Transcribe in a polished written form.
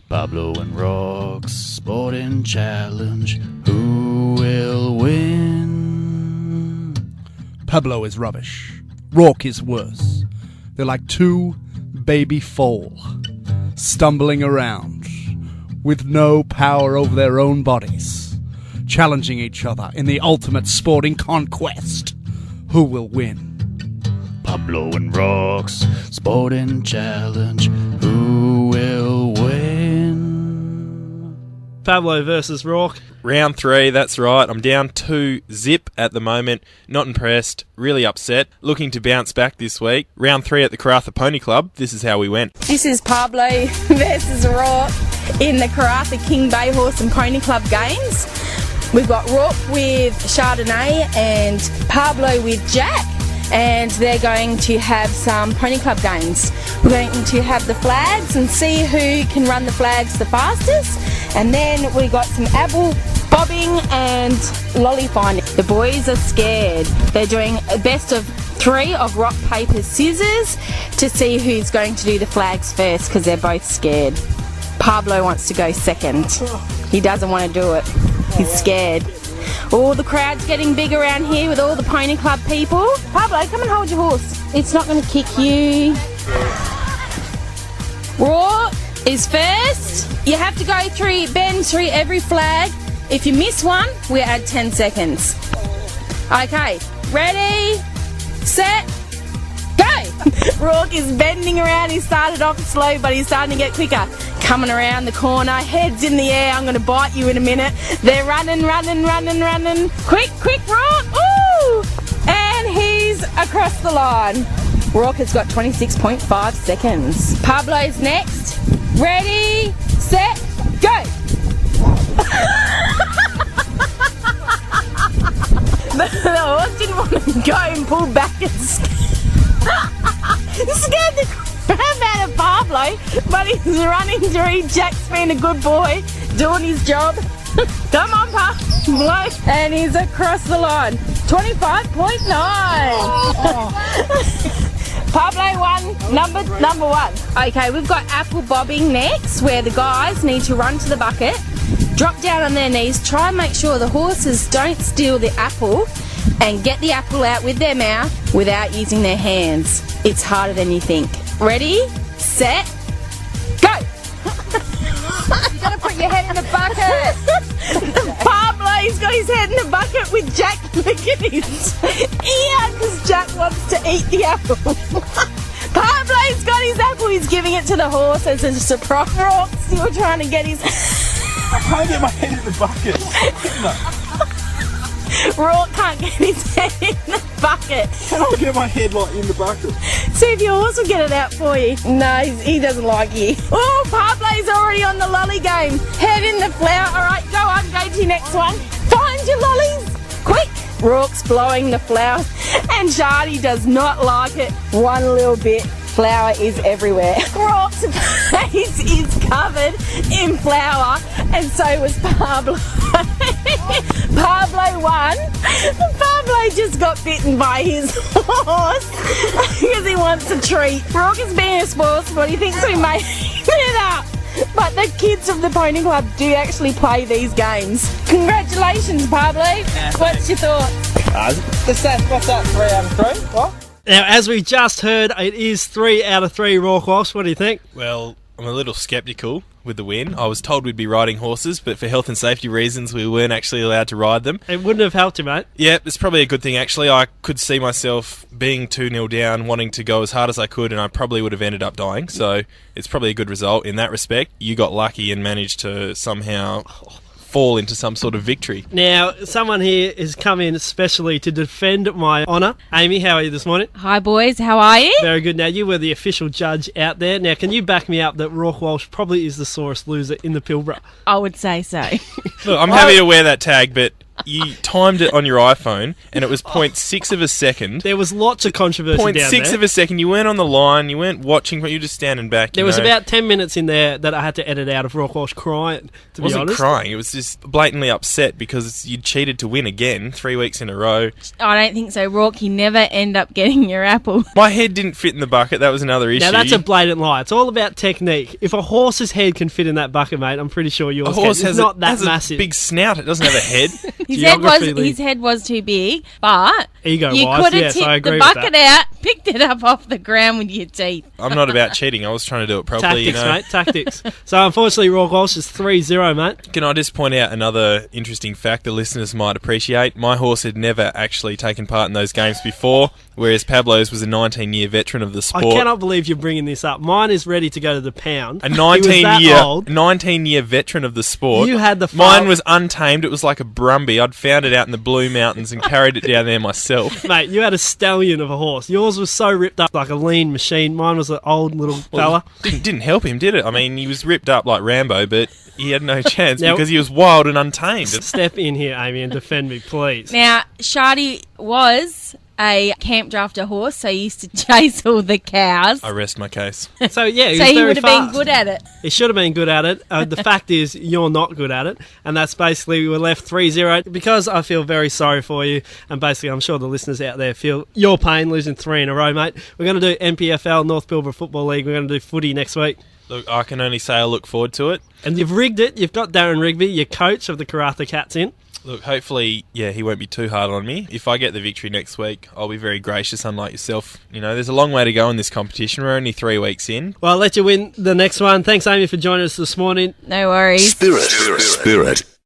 Pablo and Rourke's Sporting Challenge. Who will win? Pablo is rubbish. Rourke is worse. They're like two baby foal, stumbling around, with no power over their own bodies, challenging each other in the ultimate sporting conquest. Who will win? Pablo and Rourke's Sporting Challenge. Who will win? Pablo versus Rourke. Round 3, that's right. I'm down 2-0 at the moment. Not impressed. Really upset. Looking to bounce back this week. Round 3 at the Karratha Pony Club. This is how we went. This is Pablo versus Rourke in the Karratha King Bay Horse and Pony Club games. We've got Rourke with Chardonnay and Pablo with Jack, and they're going to have some Pony Club games. We're going to have the flags and see who can run the flags the fastest, and then we got some apple bobbing and lolly finding. The boys are scared. They're doing a best of 3 of rock, paper, scissors to see who's going to do the flags first, because they're both scared. Pablo wants to go second. He doesn't want to do it. He's scared. Oh, the crowd's getting big around here with all the Pony Club people. Pablo, come and hold your horse. It's not going to kick you. Rourke is first. You have to go through, bend through every flag. If you miss one, we add 10 seconds. Okay, ready, set, go! Rourke is bending around. He started off slow, but he's starting to get quicker. Coming around the corner, heads in the air. I'm going to bite you in a minute. They're running. Quick, Rourke! Ooh! And he's across the line. Rourke has got 26.5 seconds. Pablo's next. Ready, set, go! The horse didn't want to go and pull back and scared the crap out of Pablo, but he's running through. Jack's been a good boy, doing his job. Come on, Pablo. And he's across the line. 25.9. Pablo won, number 1. Okay, we've got apple bobbing next, where the guys need to run to the bucket, drop down on their knees, try and make sure the horses don't steal the apple, and get the apple out with their mouth without using their hands. It's harder than you think. Ready, set, go! You gotta put your head in the bucket. Pablo's got his head in the bucket with Jack. Look at his ear, because Jack wants to eat the apple. Pablo's got his apple. He's giving it to the horse as a surprise. Rourke's still trying to get his... I can't get my head in the bucket. Rourke can't get his head in the bucket. Can I get my head in the bucket? See if your horse will get it out for you. No, he doesn't like you. Oh, Pablo's already on the lolly game. Head in the flour. All right, go on, go to your next one. Find your lollies. Quick. Rourke's blowing the flour, and Shardy does not like it one little bit. Flour is everywhere. Rourke's face is covered in flour, and so was Pablo. Pablo won. Pablo just got bitten by his horse because he wants a treat. Rourke is being a spoilsport. He thinks we made it up. But the kids of the Pony Club do actually play these games. Congratulations, Pablo. What's your thoughts? What's that, 3 out of 3? What? Now, as we just heard, it is 3 out of 3 Rourke Walsh. What do you think? Well, I'm a little sceptical with the win. I was told we'd be riding horses, but for health and safety reasons, we weren't actually allowed to ride them. It wouldn't have helped you, mate. Yeah, it's probably a good thing, actually. I could see myself being 2-0 down, wanting to go as hard as I could, and I probably would have ended up dying. So it's probably a good result in that respect. You got lucky and managed to somehow fall into some sort of victory. Now, someone here has come in especially to defend my honour. Amy, how are you this morning? Hi boys, how are you? Very good. Now, you were the official judge out there. Now, can you back me up that Rourke Walsh probably is the sorest loser in the Pilbara? I would say so. Look, I'm happy to wear that tag, but you timed it on your iPhone, and it was 0.6 of a second. There was lots of controversy down there. 0.6 of a second. You weren't on the line. You weren't watching, but you were just standing back. There was about 10 minutes in there that I had to edit out of Rourke Walsh crying, to be honest. It wasn't crying. It was just blatantly upset because you cheated to win again 3 weeks in a row. I don't think so, Rourke. You never end up getting your apple. My head didn't fit in the bucket. That was another issue. Now, that's a blatant lie. It's all about technique. If a horse's head can fit in that bucket, mate, I'm pretty sure yours can. It's not that massive. A big snout. It doesn't have a head. His head was too big, but Ego-wise, you could have yes, I tipped agree the with bucket that. out, picked it up off the ground with your teeth. I'm not about cheating. I was trying to do it properly. Tactics, mate, tactics. So, unfortunately, Rourke Walsh is 3-0, mate. Can I just point out another interesting fact the listeners might appreciate? My horse had never actually taken part in those games before, whereas Pablo's was a 19-year veteran of the sport. I cannot believe you're bringing this up. Mine is ready to go to the pound. A 19-year veteran of the sport. You had the Mine was untamed. It was like a Brumby. I'd found it out in the Blue Mountains and carried it down there myself. Mate, you had a stallion of a horse. Yours was so ripped up like a lean machine. Mine was an old little fella. Didn't help him, did it? I mean, he was ripped up like Rambo, but he had no chance because he was wild and untamed. Step in here, Amy, and defend me, please. Now, Shardy was a camp drafter horse, so he used to chase all the cows. I rest my case. So, yeah, he so was he very would have fast. been good at it. He should have been good at it. The fact is, you're not good at it. And that's basically, we were left 3-0 because I feel very sorry for you. And basically, I'm sure the listeners out there feel your pain losing 3 in a row, mate. We're going to do NPFL, North Pilbara Football League. We're going to do footy next week. Look, I can only say I look forward to it. And you've rigged it. You've got Darren Rigby, your coach of the Karratha Cats, in. Look, hopefully, he won't be too hard on me. If I get the victory next week, I'll be very gracious, unlike yourself. You know, there's a long way to go in this competition. We're only 3 weeks in. Well, I'll let you win the next one. Thanks, Amy, for joining us this morning. No worries. Spirit.